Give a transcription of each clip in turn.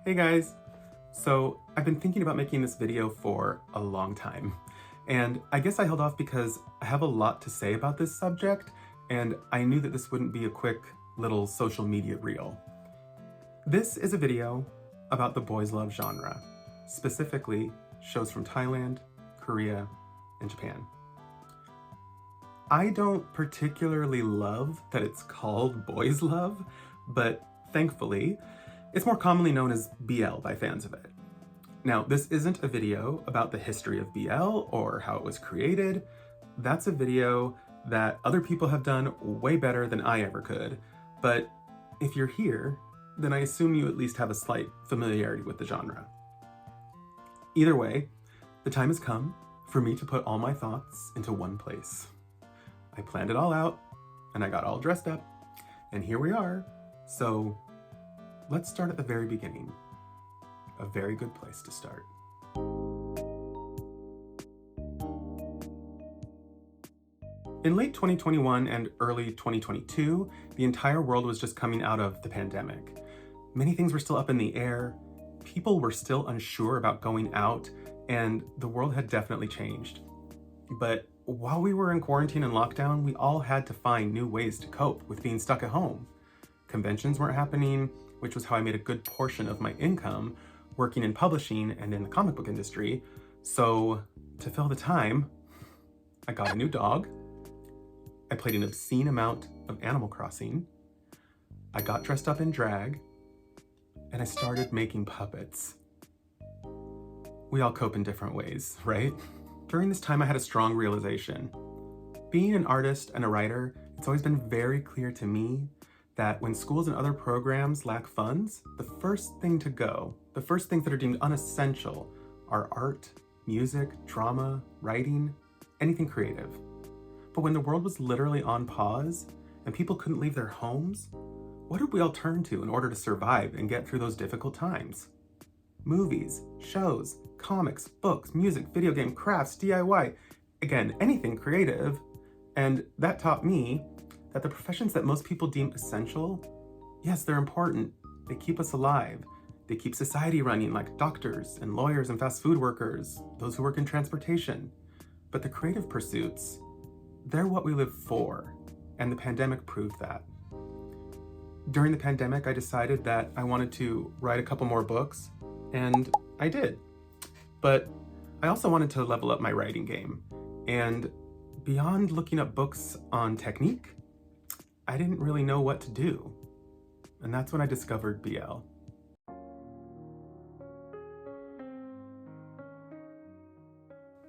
Hey guys! So I've been thinking about making this video for a long time, and I guess I held off because I have a lot to say about this subject, and I knew that this wouldn't be a quick little social media reel. This is a video about the boys love genre, specifically shows from Thailand, Korea, and Japan. I don't particularly love that it's called boys love, but thankfully, it's more commonly known as BL by fans of it. Now, this isn't a video about the history of BL or how it was created. That's a video that other people have done way better than I ever could. But if you're here, then I assume you at least have a slight familiarity with the genre. Either way, the time has come for me to put all my thoughts into one place. I planned it all out, and I got all dressed up, and here we are. So let's start at the very beginning. A very good place to start. In late 2021 and early 2022, the entire world was just coming out of the pandemic. Many things were still up in the air, people were still unsure about going out, and the world had definitely changed. But while we were in quarantine and lockdown, we all had to find new ways to cope with being stuck at home. Conventions weren't happening, which was how I made a good portion of my income working in publishing and in the comic book industry. So to fill the time, I got a new dog. I played an obscene amount of Animal Crossing. I got dressed up in drag, and I started making puppets. We all cope in different ways, right? During this time, I had a strong realization. Being an artist and a writer, it's always been very clear to me that when schools and other programs lack funds, the first thing to go, the first things that are deemed unessential are art, music, drama, writing, anything creative. But when the world was literally on pause and people couldn't leave their homes, what did we all turn to in order to survive and get through those difficult times? Movies, shows, comics, books, music, video game, crafts, DIY, again, anything creative. And that taught me that the professions that most people deem essential, yes, they're important. They keep us alive. They keep society running, like doctors and lawyers and fast food workers, those who work in transportation. But the creative pursuits, they're what we live for, and the pandemic proved that. During the pandemic, I decided that I wanted to write a couple more books, and I did. But I also wanted to level up my writing game, and beyond looking up books on technique, I didn't really know what to do. And that's when I discovered BL.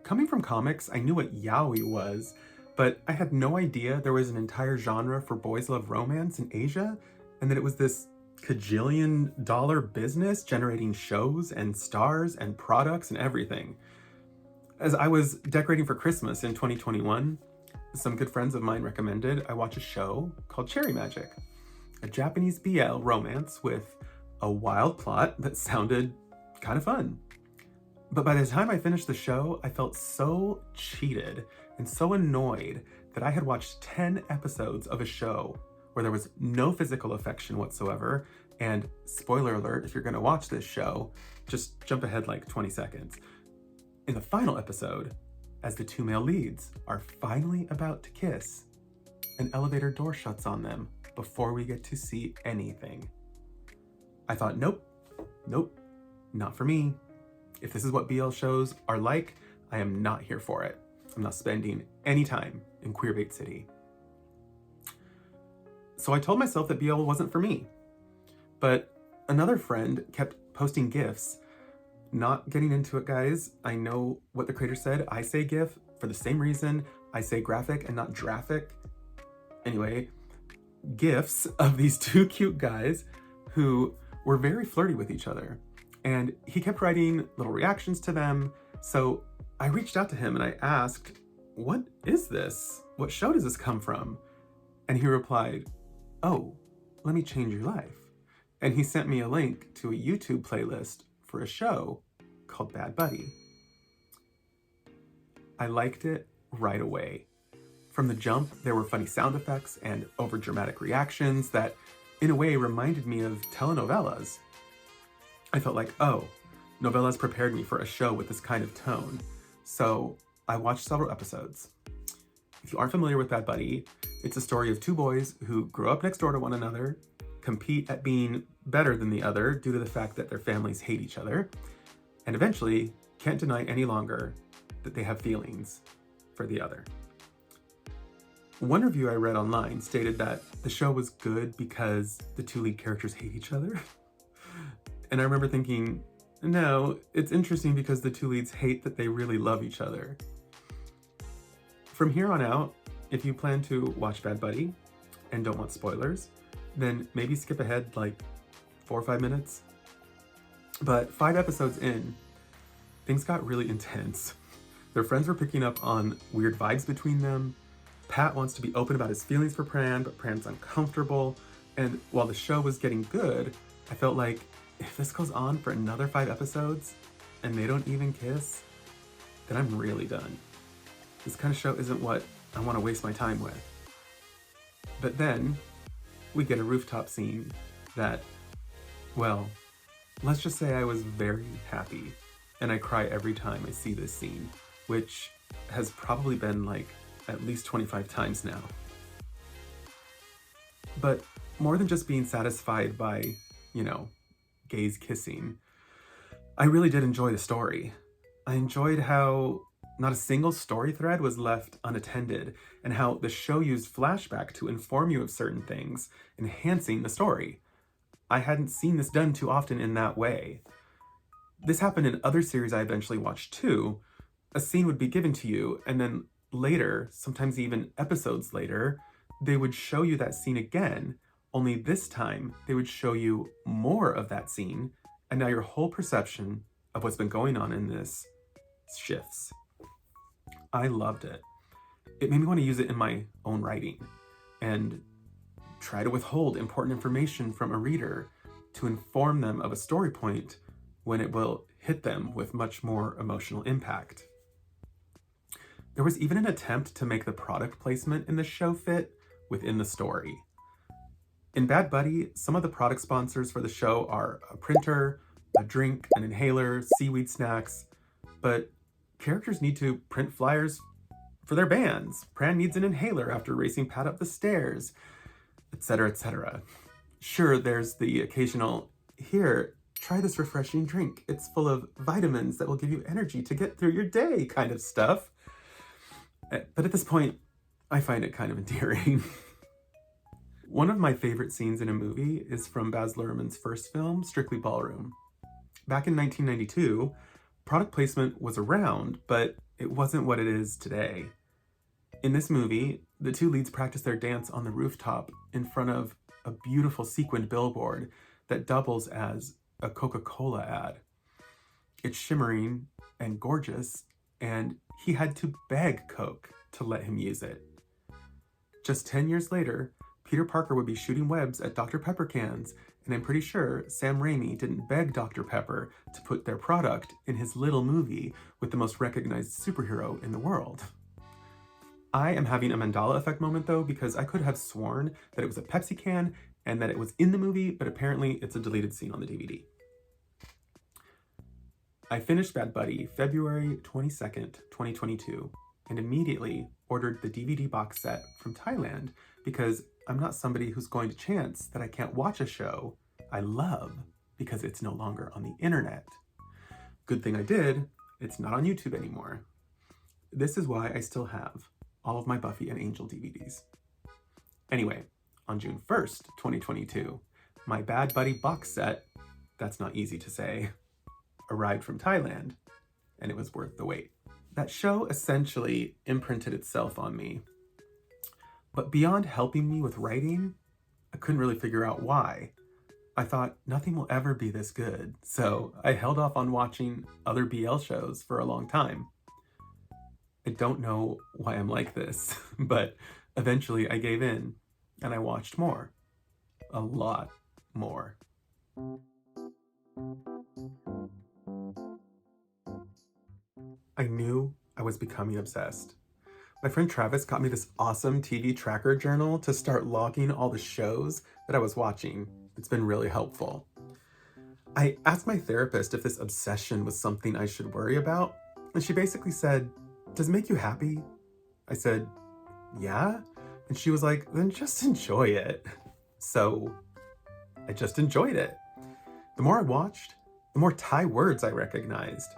Coming from comics, I knew what yaoi was, but I had no idea there was an entire genre for boys love romance in Asia, and that it was this $1 kajillion business generating shows and stars and products and everything. As I was decorating for Christmas in 2021, some good friends of mine recommended I watch a show called Cherry Magic, a Japanese BL romance with a wild plot that sounded kind of fun. But by the time I finished the show, I felt so cheated and so annoyed that I had watched 10 episodes of a show where there was no physical affection whatsoever, and spoiler alert, if you're gonna watch this show, just jump ahead like 20 seconds. In the final episode, as the two male leads are finally about to kiss, an elevator door shuts on them before we get to see anything. I thought, nope, not for me. If this is what BL shows are like, I am not here for it. I'm not spending any time in Queerbait City. So I told myself that BL wasn't for me. But another friend kept posting GIFs. Not getting into it, guys. I know what the creator said. I say GIF for the same reason I say graphic and not draphic. Anyway, GIFs of these two cute guys who were very flirty with each other. And he kept writing little reactions to them. So I reached out to him and I asked, what is this? What show does this come from? And he replied, oh, let me change your life. And he sent me a link to a YouTube playlist for a show called Bad Buddy. I liked it right away. From the jump, there were funny sound effects and overdramatic reactions that, in a way, reminded me of telenovelas. I felt like, oh, novellas prepared me for a show with this kind of tone. So I watched several episodes. If you aren't familiar with Bad Buddy, it's a story of two boys who grow up next door to one another, compete at being better than the other due to the fact that their families hate each other, and eventually can't deny any longer that they have feelings for the other. One review I read online stated that the show was good because the two lead characters hate each other. And I remember thinking, no, it's interesting because the two leads hate that they really love each other. From here on out, if you plan to watch Bad Buddy and don't want spoilers, then maybe skip ahead like 4 or 5 minutes. But 5 episodes in, things got really intense. Their friends were picking up on weird vibes between them. Pat wants to be open about his feelings for Pran, but Pran's uncomfortable. And while the show was getting good, I felt like if this goes on for another 5 episodes and they don't even kiss, then I'm really done. This kind of show isn't what I want to waste my time with. But then we get a rooftop scene that, well, let's just say I was very happy, and I cry every time I see this scene, which has probably been like at least 25 times now. But more than just being satisfied by, gays kissing, I really did enjoy the story. I enjoyed how not a single story thread was left unattended, and how the show used flashback to inform you of certain things, enhancing the story. I hadn't seen this done too often in that way. This happened in other series I eventually watched too. A scene would be given to you, and then later, sometimes even episodes later, they would show you that scene again, only this time they would show you more of that scene, and now your whole perception of what's been going on in this shifts. I loved it. It made me want to use it in my own writing and try to withhold important information from a reader to inform them of a story point when it will hit them with much more emotional impact. There was even an attempt to make the product placement in the show fit within the story. In Bad Buddy, some of the product sponsors for the show are a printer, a drink, an inhaler, seaweed snacks, but characters need to print flyers for their bands. Pran needs an inhaler after racing Pat up the stairs, etc., etc. Sure, there's the occasional, here, try this refreshing drink. It's full of vitamins that will give you energy to get through your day kind of stuff. But at this point, I find it kind of endearing. One of my favorite scenes in a movie is from Baz Luhrmann's first film, Strictly Ballroom. Back in 1992, product placement was around, but it wasn't what it is today. In this movie, the two leads practice their dance on the rooftop in front of a beautiful sequined billboard that doubles as a Coca-Cola ad. It's shimmering and gorgeous, and he had to beg Coke to let him use it. Just 10 years later, Peter Parker would be shooting webs at Dr. Pepper cans, and I'm pretty sure Sam Raimi didn't beg Dr. Pepper to put their product in his little movie with the most recognized superhero in the world. I am having a Mandela effect moment though, because I could have sworn that it was a Pepsi can and that it was in the movie, but apparently it's a deleted scene on the DVD. I finished Bad Buddy February 22nd, 2022, and immediately ordered the DVD box set from Thailand because I'm not somebody who's going to chance that I can't watch a show I love because it's no longer on the internet. Good thing I did, it's not on YouTube anymore. This is why I still have all of my Buffy and Angel DVDs. Anyway, on June 1st, 2022, my Bad Buddy box set, that's not easy to say, arrived from Thailand, and it was worth the wait. That show essentially imprinted itself on me. But beyond helping me with writing, I couldn't really figure out why. I thought nothing will ever be this good, so I held off on watching other BL shows for a long time. I don't know why I'm like this, but eventually I gave in and I watched more. A lot more. I knew I was becoming obsessed. My friend Travis got me this awesome TV tracker journal to start logging all the shows that I was watching. It's been really helpful. I asked my therapist if this obsession was something I should worry about, and she basically said, "Does it make you happy?" I said, "Yeah." And she was like, "Then just enjoy it." So I just enjoyed it. The more I watched, the more Thai words I recognized.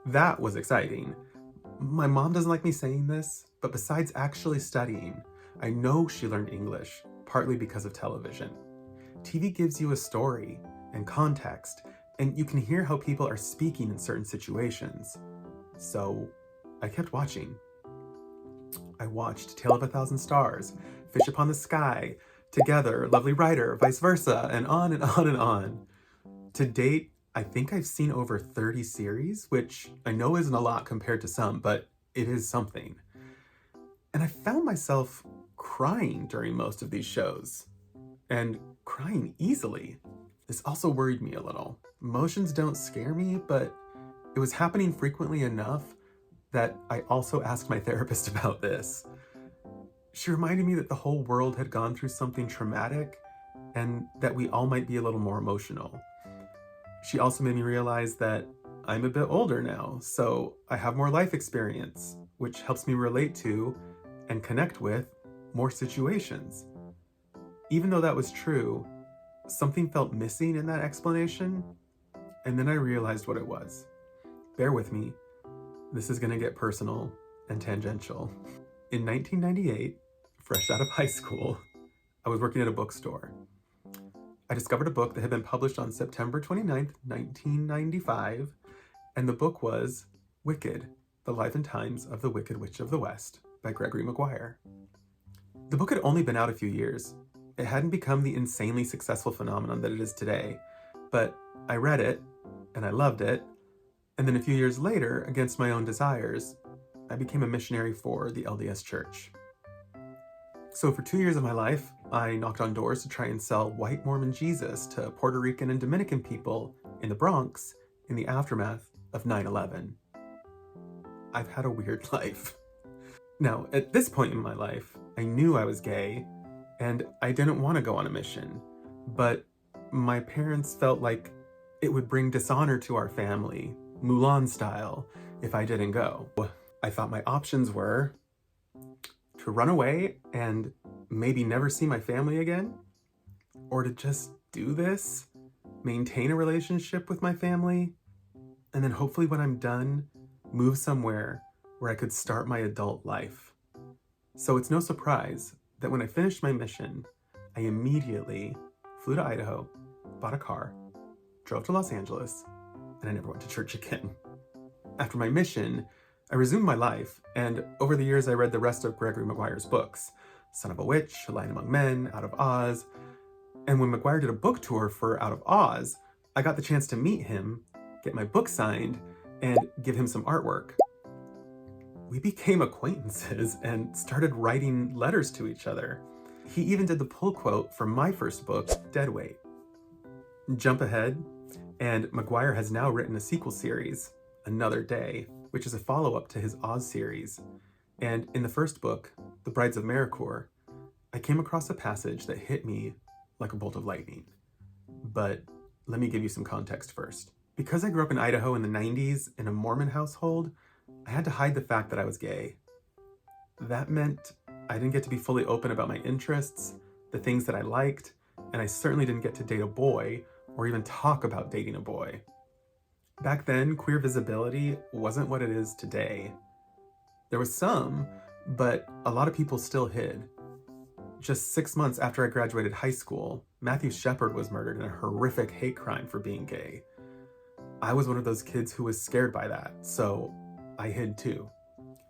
That was exciting. My mom doesn't like me saying this, but besides actually studying, I know she learned English, partly because of television. TV gives you a story and context, and you can hear how people are speaking in certain situations. So I kept watching. I watched Tale of a Thousand Stars, Fish Upon the Sky, Together, Lovely Writer, Vice Versa, and on and on and on. To date, I think I've seen over 30 series, which I know isn't a lot compared to some, but it is something. And I found myself crying during most of these shows, and crying easily. This also worried me a little. Emotions don't scare me, but it was happening frequently enough that I also asked my therapist about this. She reminded me that the whole world had gone through something traumatic and that we all might be a little more emotional. She also made me realize that I'm a bit older now, so I have more life experience, which helps me relate to and connect with more situations. Even though that was true, something felt missing in that explanation, and then I realized what it was. Bear with me, this is gonna get personal and tangential. In 1998, fresh out of high school, I was working at a bookstore. I discovered a book that had been published on September 29th, 1995, and the book was Wicked, The Life and Times of the Wicked Witch of the West by Gregory Maguire. The book had only been out a few years. It hadn't become the insanely successful phenomenon that it is today, but I read it, and I loved it, and then a few years later, against my own desires, I became a missionary for the LDS Church. So for 2 years of my life, I knocked on doors to try and sell white Mormon Jesus to Puerto Rican and Dominican people in the Bronx in the aftermath of 9/11. I've had a weird life. Now, at this point in my life, I knew I was gay, and I didn't want to go on a mission, but my parents felt like it would bring dishonor to our family, Mulan style, if I didn't go. I thought my options were to run away and maybe never see my family again, or to just do this, maintain a relationship with my family, and then hopefully when I'm done, move somewhere where I could start my adult life. So it's no surprise that when I finished my mission, I immediately flew to Idaho, bought a car, drove to Los Angeles, and I never went to church again. After my mission, I resumed my life, and over the years I read the rest of Gregory Maguire's books, Son of a Witch, A Lion Among Men, Out of Oz, and when Maguire did a book tour for Out of Oz, I got the chance to meet him, get my book signed, and give him some artwork. We became acquaintances and started writing letters to each other. He even did the pull quote from my first book, Deadweight. Jump ahead, and Maguire has now written a sequel series, Another Day, which is a follow-up to his Oz series. And in the first book, The Brides of Maricourt, I came across a passage that hit me like a bolt of lightning. But let me give you some context first. Because I grew up in Idaho in the 90s in a Mormon household, I had to hide the fact that I was gay. That meant I didn't get to be fully open about my interests, the things that I liked, and I certainly didn't get to date a boy or even talk about dating a boy. Back then, queer visibility wasn't what it is today. There was some, but a lot of people still hid. Just 6 months after I graduated high school, Matthew Shepard was murdered in a horrific hate crime for being gay. I was one of those kids who was scared by that, so I hid too.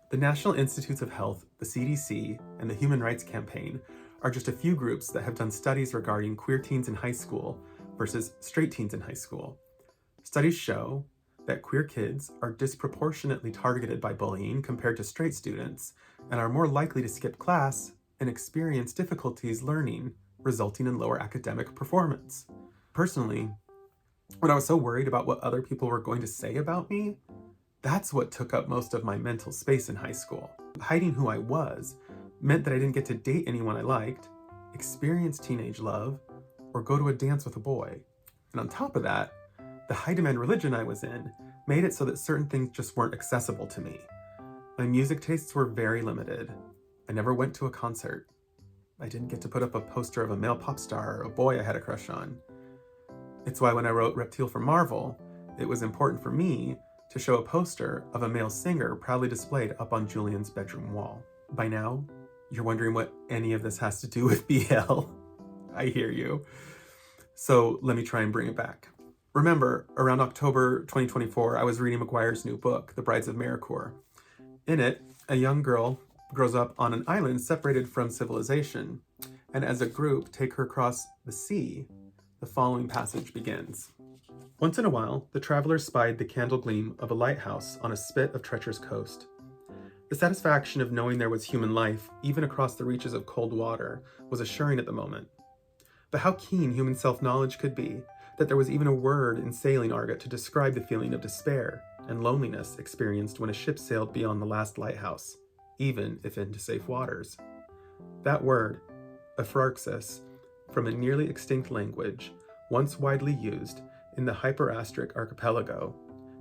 The National Institutes of Health, the CDC, and the Human Rights Campaign are just a few groups that have done studies regarding queer teens in high school versus straight teens in high school. Studies show that queer kids are disproportionately targeted by bullying compared to straight students and are more likely to skip class and experience difficulties learning, resulting in lower academic performance. Personally, when I was so worried about what other people were going to say about me, that's what took up most of my mental space in high school. Hiding who I was meant that I didn't get to date anyone I liked, experience teenage love, or go to a dance with a boy. And on top of that, The high demand religion I was in made it so that certain things just weren't accessible to me. My music tastes were very limited. I never went to a concert. I didn't get to put up a poster of a male pop star or a boy I had a crush on. It's why when I wrote Reptile for Marvel, it was important for me to show a poster of a male singer proudly displayed up on Julian's bedroom wall. By now, you're wondering what any of this has to do with BL. I hear you. So let me try and bring it back. Remember, around October 2024, I was reading McGuire's new book, The Brides of Maricourt. In it, a young girl grows up on an island separated from civilization, and as a group take her across the sea. The following passage begins. Once in a while, the travelers spied the candle gleam of a lighthouse on a spit of treacherous coast. The satisfaction of knowing there was human life, even across the reaches of cold water, was assuring at the moment. But how keen human self-knowledge could be, that there was even a word in sailing argot to describe the feeling of despair and loneliness experienced when a ship sailed beyond the last lighthouse, even if into safe waters. That word, ephrarxis, from a nearly extinct language, once widely used in the hyperastric archipelago,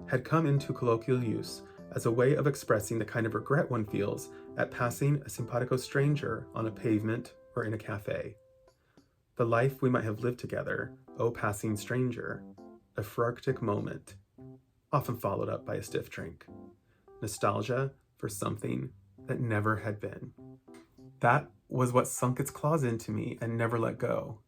had come into colloquial use as a way of expressing the kind of regret one feels at passing a simpatico stranger on a pavement or in a cafe. The life we might have lived together, O passing stranger, a frarctic moment, often followed up by a stiff drink. Nostalgia for something that never had been. That was what sunk its claws into me and never let go.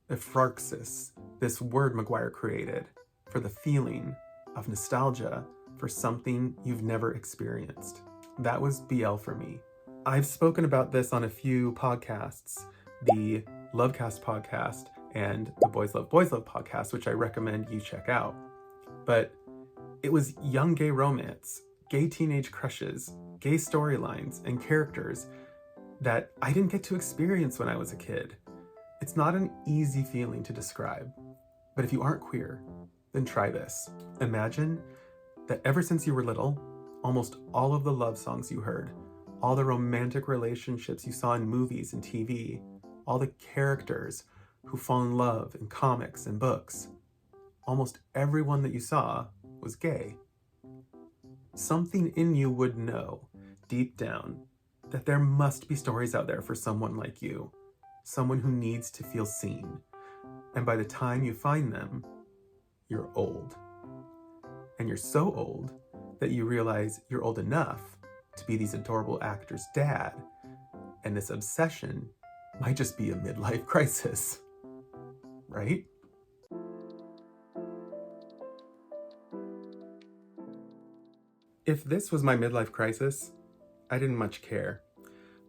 Ephrarxis, this word McGuire created for the feeling of nostalgia for something you've never experienced. That was BL for me. I've spoken about this on a few podcasts, the Lovecast podcast and the Boys Love podcast, which I recommend you check out. But it was young gay romance, gay teenage crushes, gay storylines, and characters that I didn't get to experience when I was a kid. It's not an easy feeling to describe, but if you aren't queer, then try this. Imagine that ever since you were little, almost all of the love songs you heard, all the romantic relationships you saw in movies and TV, all the characters who fall in love in comics and books, almost everyone that you saw was gay. Something in you would know, deep down, that there must be stories out there for someone like you, someone who needs to feel seen. And by the time you find them, you're old. And you're so old that you realize you're old enough to be these adorable actors' dad, and this obsession might just be a midlife crisis, right? If this was my midlife crisis, I didn't much care.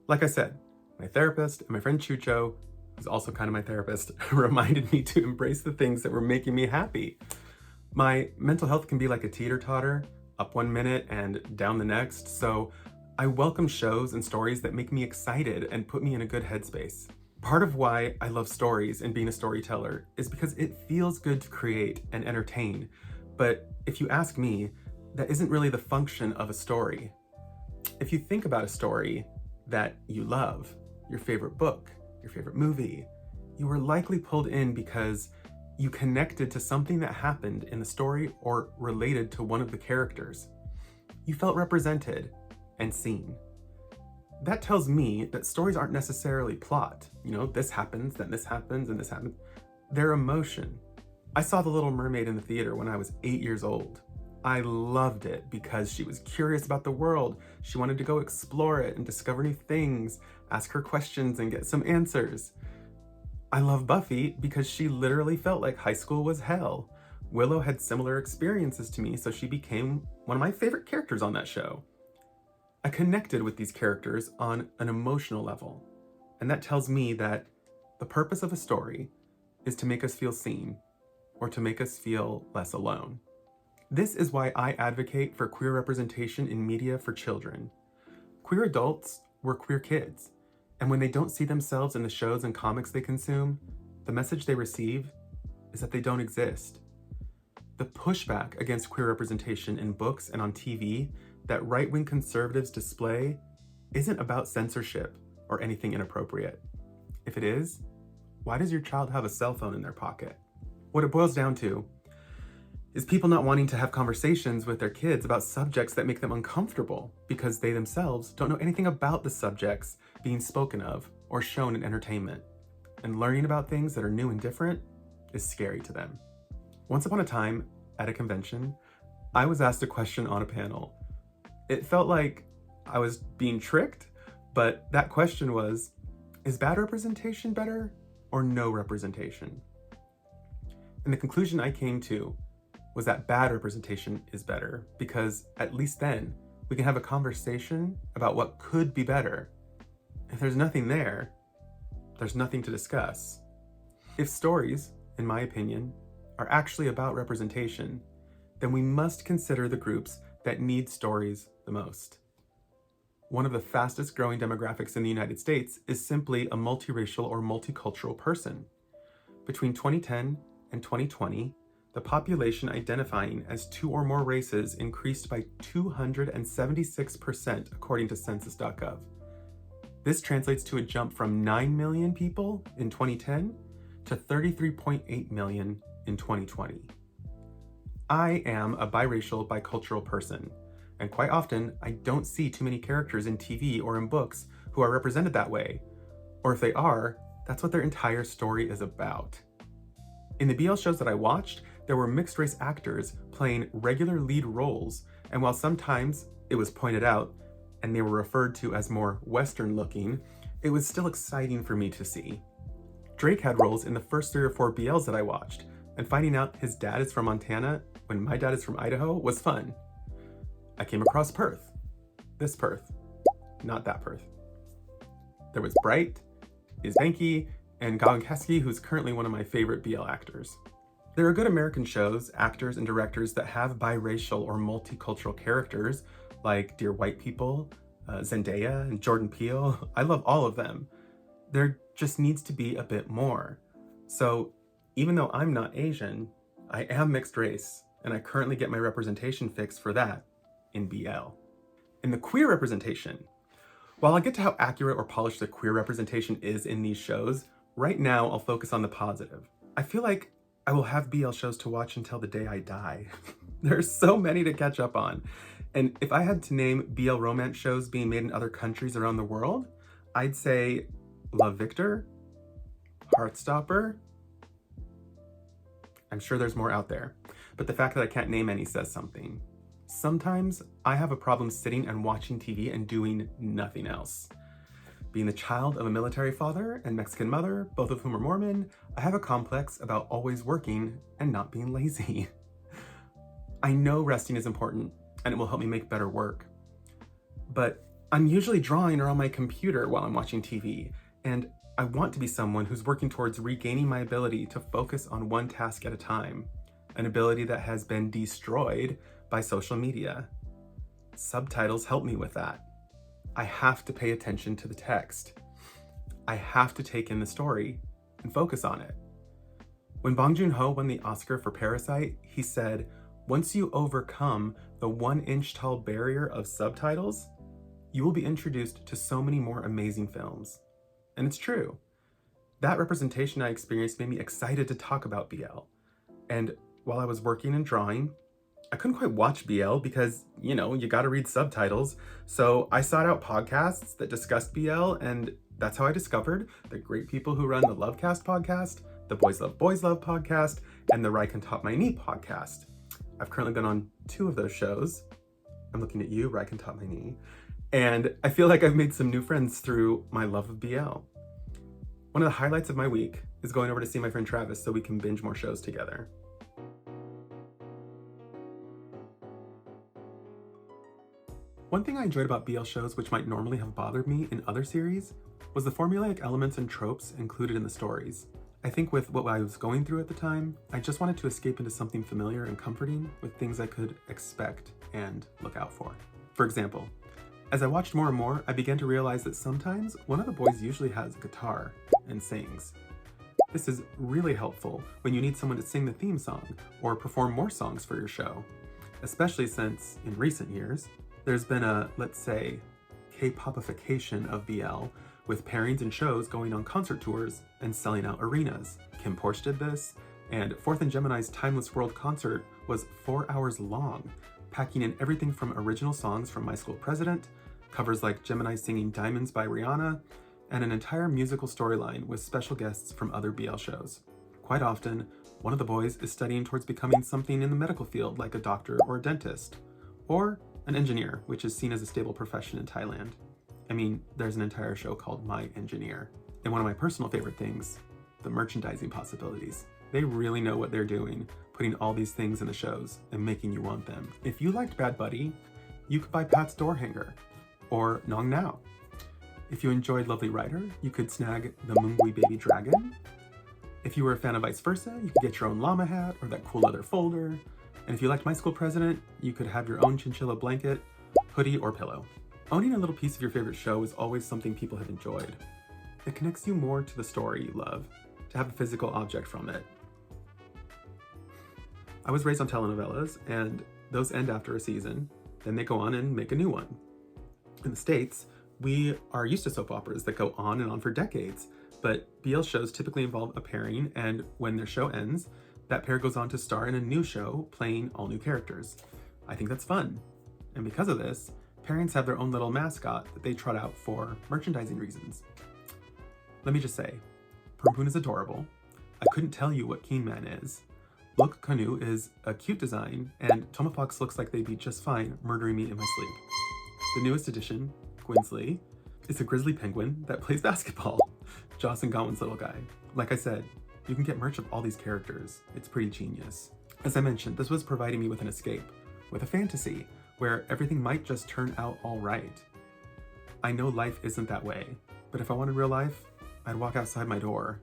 Like I said, my therapist and my friend Chucho, who's also kind of my therapist, reminded me to embrace the things that were making me happy. My mental health can be like a teeter-totter, up one minute and down the next, so I welcome shows and stories that make me excited and put me in a good headspace. Part of why I love stories and being a storyteller is because it feels good to create and entertain. But if you ask me, that isn't really the function of a story. If you think about a story that you love, your favorite book, your favorite movie, you were likely pulled in because you connected to something that happened in the story or related to one of the characters. You felt represented and seen. That tells me that stories aren't necessarily plot. This happens, then this happens, and this happens. They're emotion. I saw The Little Mermaid in the theater when I was 8 years old. I loved it because she was curious about the world. She wanted to go explore it and discover new things, ask her questions and get some answers. I love Buffy because she literally felt like high school was hell. Willow had similar experiences to me, so she became one of my favorite characters on that show. I connected with these characters on an emotional level, and that tells me that the purpose of a story is to make us feel seen or to make us feel less alone. This is why I advocate for queer representation in media for children. Queer adults were queer kids, and when they don't see themselves in the shows and comics they consume, the message they receive is that they don't exist. The pushback against queer representation in books and on TV that right-wing conservatives display isn't about censorship or anything inappropriate. If it is, why does your child have a cell phone in their pocket? What it boils down to Is people not wanting to have conversations with their kids about subjects that make them uncomfortable because they themselves don't know anything about the subjects being spoken of or shown in entertainment. And learning about things that are new and different is scary to them. Once upon a time, at a convention, I was asked a question on a panel. It felt like I was being tricked, but that question was, is bad representation better or no representation? And the conclusion I came to was that bad representation is better, because at least then we can have a conversation about what could be better. If there's nothing there, there's nothing to discuss. If stories, in my opinion, are actually about representation, then we must consider the groups that need stories the most. One of the fastest growing demographics in the United States is simply a multiracial or multicultural person. Between 2010 and 2020, the population identifying as two or more races increased by 276% according to census.gov. This translates to a jump from 9 million people in 2010 to 33.8 million in 2020. I am a biracial, bicultural person, and quite often I don't see too many characters in TV or in books who are represented that way, or if they are, that's what their entire story is about. In the BL shows that I watched, there were mixed race actors playing regular lead roles, and while sometimes it was pointed out and they were referred to as more Western looking, it was still exciting for me to see. Drake had roles in the first 3 or 4 BLs that I watched, and finding out his dad is from Montana when my dad is from Idaho was fun. I came across Perth. This Perth, not that Perth. There was Bright, Izbanki, and Gawinkeski, who's currently one of my favorite BL actors. There are good American shows, actors, and directors that have biracial or multicultural characters, like Dear White People, Zendaya, and Jordan Peele. I love all of them. There just needs to be a bit more. So even though I'm not Asian, I am mixed race, and I currently get my representation fix for that in BL. In the queer representation, while I'll get to how accurate or polished the queer representation is in these shows, right now I'll focus on the positive. I feel like I will have BL shows to watch until the day I die. There's so many to catch up on. And if I had to name BL romance shows being made in other countries around the world, I'd say Love Victor, Heartstopper. I'm sure there's more out there, but the fact that I can't name any says something. Sometimes I have a problem sitting and watching TV and doing nothing else. Being the child of a military father and Mexican mother, both of whom are Mormon, I have a complex about always working and not being lazy. I know resting is important and it will help me make better work, but I'm usually drawing or on my computer while I'm watching TV, and I want to be someone who's working towards regaining my ability to focus on one task at a time, an ability that has been destroyed by social media. Subtitles help me with that. I have to pay attention to the text. I have to take in the story and focus on it. When Bong Joon-ho won the Oscar for Parasite, he said, "Once you overcome the 1-inch tall barrier of subtitles, you will be introduced to so many more amazing films." And it's true. That representation I experienced made me excited to talk about BL. And while I was working and drawing, I couldn't quite watch BL because, you gotta read subtitles. So I sought out podcasts that discussed BL, and that's how I discovered the great people who run the Lovecast podcast, the Boys Love podcast, and the Raikan Taught My Knee podcast. I've currently been on 2 of those shows. I'm looking at you, Raikan Taught My Knee. And I feel like I've made some new friends through my love of BL. One of the highlights of my week is going over to see my friend Travis so we can binge more shows together. One thing I enjoyed about BL shows, which might normally have bothered me in other series, was the formulaic elements and tropes included in the stories. I think with what I was going through at the time, I just wanted to escape into something familiar and comforting with things I could expect and look out for. For example, as I watched more and more, I began to realize that sometimes one of the boys usually has a guitar and sings. This is really helpful when you need someone to sing the theme song or perform more songs for your show, especially since, in recent years, there's been a, let's say, K-popification of BL, with pairings and shows going on concert tours and selling out arenas. Kim Porsche did this, And Fourth and Gemini's Timeless World concert was 4 hours long, packing in everything from original songs from My School President, covers like Gemini singing Diamonds by Rihanna, and an entire musical storyline with special guests from other BL shows. Quite often, one of the boys is studying towards becoming something in the medical field like a doctor or a dentist, or an engineer, which is seen as a stable profession in Thailand. I mean, there's an entire show called My Engineer. And one of my personal favorite things, the merchandising possibilities. They really know what they're doing, putting all these things in the shows and making you want them. If you liked Bad Buddy, you could buy Pat's door hanger, or Nong Nao. If you enjoyed Lovely Rider, you could snag the Mungui Baby Dragon. If you were a fan of Vice Versa, you could get your own llama hat or that cool leather folder. And if you liked My School President, you could have your own chinchilla blanket, hoodie, or pillow. Owning a little piece of your favorite show is always something people have enjoyed. It connects you more to the story you love, to have a physical object from it. I was raised on telenovelas, and those end after a season, then they go on and make a new one. In the States, we are used to soap operas that go on and on for decades, but BL shows typically involve a pairing, and when their show ends, that pair goes on to star in a new show, playing all new characters. I think that's fun. And because of this, pairings have their own little mascot that they trot out for merchandising reasons. Let me just say, Purpoon is adorable. I couldn't tell you what Keen Man is. Look Kanu is a cute design, and Tomafox looks like they'd be just fine murdering me in my sleep. The newest addition, Gwynsley, is a grizzly penguin that plays basketball. Joss and Gawain's little guy. Like I said, you can get merch of all these characters. It's pretty genius. As I mentioned, this was providing me with an escape, with a fantasy, where everything might just turn out all right. I know life isn't that way, but if I wanted real life, I'd walk outside my door.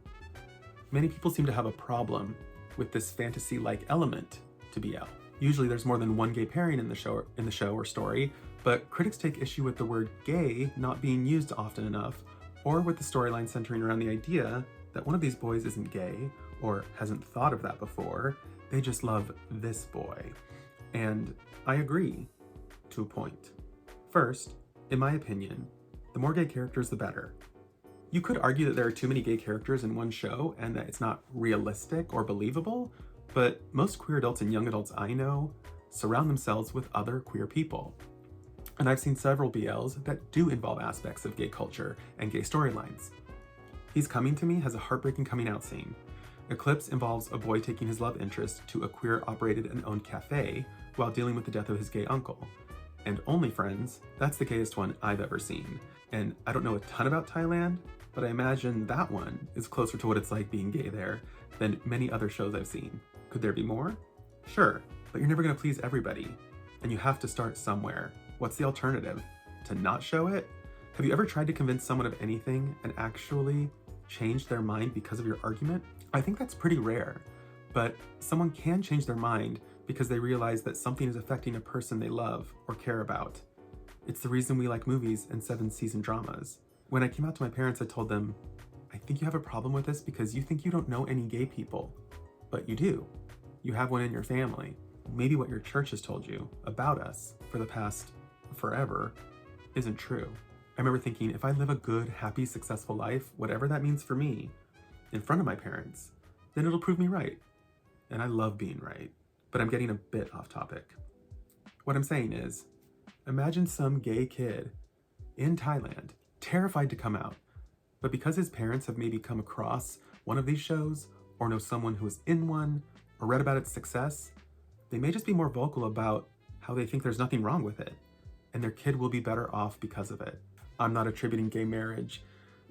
Many people seem to have a problem with this fantasy-like element to BL. Usually there's more than one gay pairing in the show or story, but critics take issue with the word gay not being used often enough, or with the storyline centering around the idea that one of these boys isn't gay, or hasn't thought of that before, they just love this boy. And I agree, to a point. First, in my opinion, the more gay characters, the better. You could argue that there are too many gay characters in one show and that it's not realistic or believable, but most queer adults and young adults I know surround themselves with other queer people. And I've seen several BLs that do involve aspects of gay culture and gay storylines. He's Coming to Me has a heartbreaking coming out scene. Eclipse involves a boy taking his love interest to a queer-operated and owned cafe while dealing with the death of his gay uncle. And Only Friends, that's the gayest one I've ever seen. And I don't know a ton about Thailand, but I imagine that one is closer to what it's like being gay there than many other shows I've seen. Could there be more? Sure, but you're never gonna please everybody, and you have to start somewhere. What's the alternative? To not show it? Have you ever tried to convince someone of anything and actually change their mind because of your argument? I think that's pretty rare, but someone can change their mind because they realize that something is affecting a person they love or care about. It's the reason we like movies and 7-season dramas. When I came out to my parents, I told them, I think you have a problem with this because you think you don't know any gay people, but you do. You have one in your family. Maybe what your church has told you about us for the past forever isn't true. I remember thinking, if I live a good, happy, successful life, whatever that means for me, in front of my parents, then it'll prove me right. And I love being right. But I'm getting a bit off topic. What I'm saying is, imagine some gay kid in Thailand, terrified to come out, but because his parents have maybe come across one of these shows, or know someone who is in one, or read about its success, they may just be more vocal about how they think there's nothing wrong with it, and their kid will be better off because of it. I'm not attributing gay marriage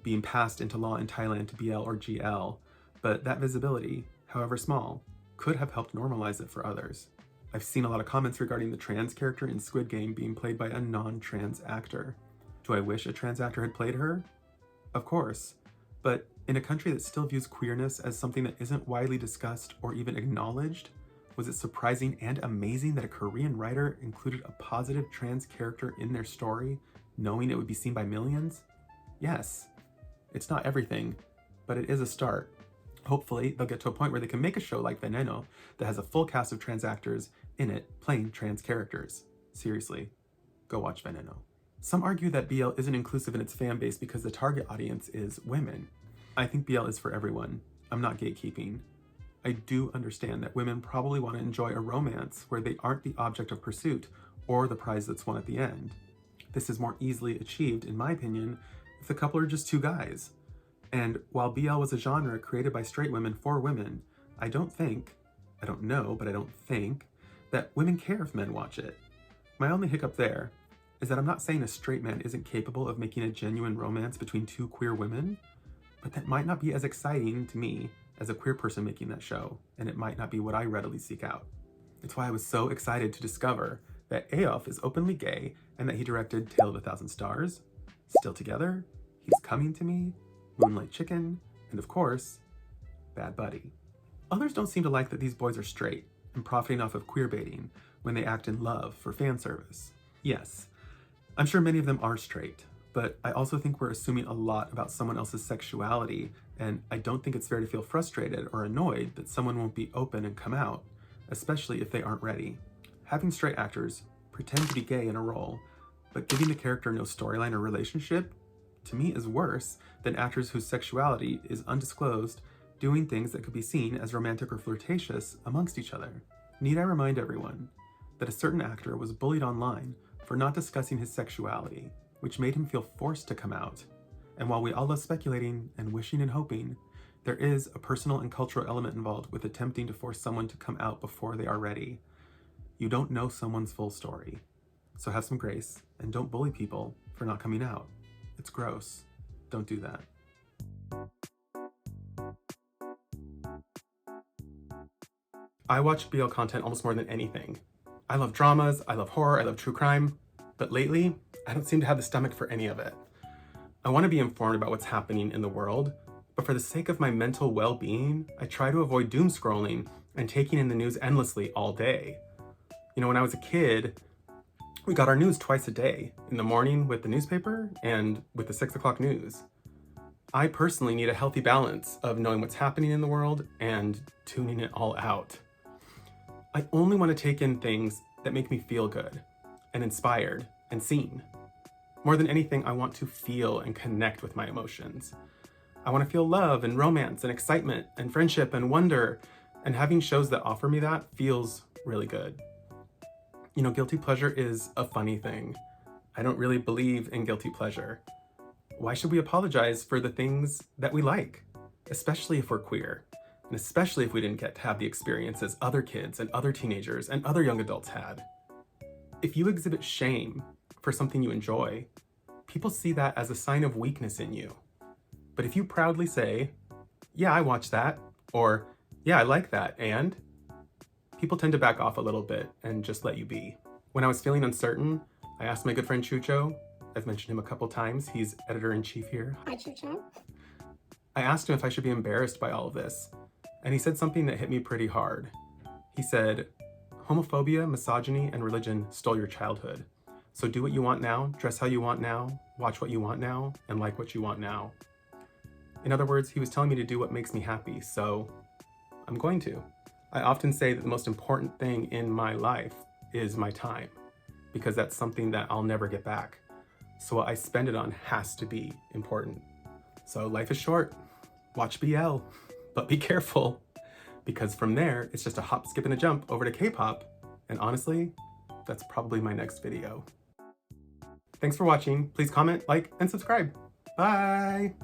being passed into law in Thailand to BL or GL, but that visibility, however small, could have helped normalize it for others. I've seen a lot of comments regarding the trans character in Squid Game being played by a non-trans actor. Do I wish a trans actor had played her? Of course, but in a country that still views queerness as something that isn't widely discussed or even acknowledged, was it surprising and amazing that a Korean writer included a positive trans character in their story, knowing it would be seen by millions? Yes. It's not everything, but it is a start. Hopefully, they'll get to a point where they can make a show like Veneno that has a full cast of trans actors in it playing trans characters. Seriously, go watch Veneno. Some argue that BL isn't inclusive in its fan base because the target audience is women. I think BL is for everyone. I'm not gatekeeping. I do understand that women probably want to enjoy a romance where they aren't the object of pursuit or the prize that's won at the end. This is more easily achieved, in my opinion, if the couple are just two guys. And while BL was a genre created by straight women for women, I don't think that women care if men watch it. My only hiccup there is that I'm not saying a straight man isn't capable of making a genuine romance between two queer women, but that might not be as exciting to me as a queer person making that show, and it might not be what I readily seek out. It's why I was so excited to discover that Aof is openly gay and that he directed Tale of a Thousand Stars, Still Together, He's Coming to Me, Moonlight Chicken, and of course, Bad Buddy. Others don't seem to like that these boys are straight and profiting off of queer baiting when they act in love for fan service. Yes, I'm sure many of them are straight, but I also think we're assuming a lot about someone else's sexuality, and I don't think it's fair to feel frustrated or annoyed that someone won't be open and come out, especially if they aren't ready. Having straight actors pretend to be gay in a role, but giving the character no storyline or relationship, to me is worse than actors whose sexuality is undisclosed doing things that could be seen as romantic or flirtatious amongst each other. Need I remind everyone that a certain actor was bullied online for not discussing his sexuality, which made him feel forced to come out. And while we all love speculating and wishing and hoping, there is a personal and cultural element involved with attempting to force someone to come out before they are ready. You don't know someone's full story, so have some grace and don't bully people for not coming out. It's gross. Don't do that. I watch BL content almost more than anything. I love dramas, I love horror, I love true crime, but lately, I don't seem to have the stomach for any of it. I want to be informed about what's happening in the world, but for the sake of my mental well-being, I try to avoid doom scrolling and taking in the news endlessly all day. You know, when I was a kid, we got our news twice a day, in the morning with the newspaper and with the 6 o'clock news. I personally need a healthy balance of knowing what's happening in the world and tuning it all out. I only want to take in things that make me feel good and inspired and seen. More than anything, I want to feel and connect with my emotions. I want to feel love and romance and excitement and friendship and wonder, and having shows that offer me that feels really good. You know, guilty pleasure is a funny thing. I don't really believe in guilty pleasure. Why should we apologize for the things that we like, especially if we're queer? And especially if we didn't get to have the experiences other kids and other teenagers and other young adults had. If you exhibit shame for something you enjoy, people see that as a sign of weakness in you. But if you proudly say, yeah, I watched that, or yeah, I like that, and people tend to back off a little bit and just let you be. When I was feeling uncertain, I asked my good friend Chucho. I've mentioned him a couple times. He's editor-in-chief here. Hi, Chucho. I asked him if I should be embarrassed by all of this, and he said something that hit me pretty hard. He said, homophobia, misogyny, and religion stole your childhood. So do what you want now, dress how you want now, watch what you want now, and like what you want now. In other words, he was telling me to do what makes me happy, so I'm going to. I often say that the most important thing in my life is my time, because that's something that I'll never get back. So what I spend it on has to be important. So life is short. Watch BL, but be careful, because from there, it's just a hop, skip, and a jump over to K-pop. And honestly, that's probably my next video. Thanks for watching. Please comment, like, and subscribe. Bye.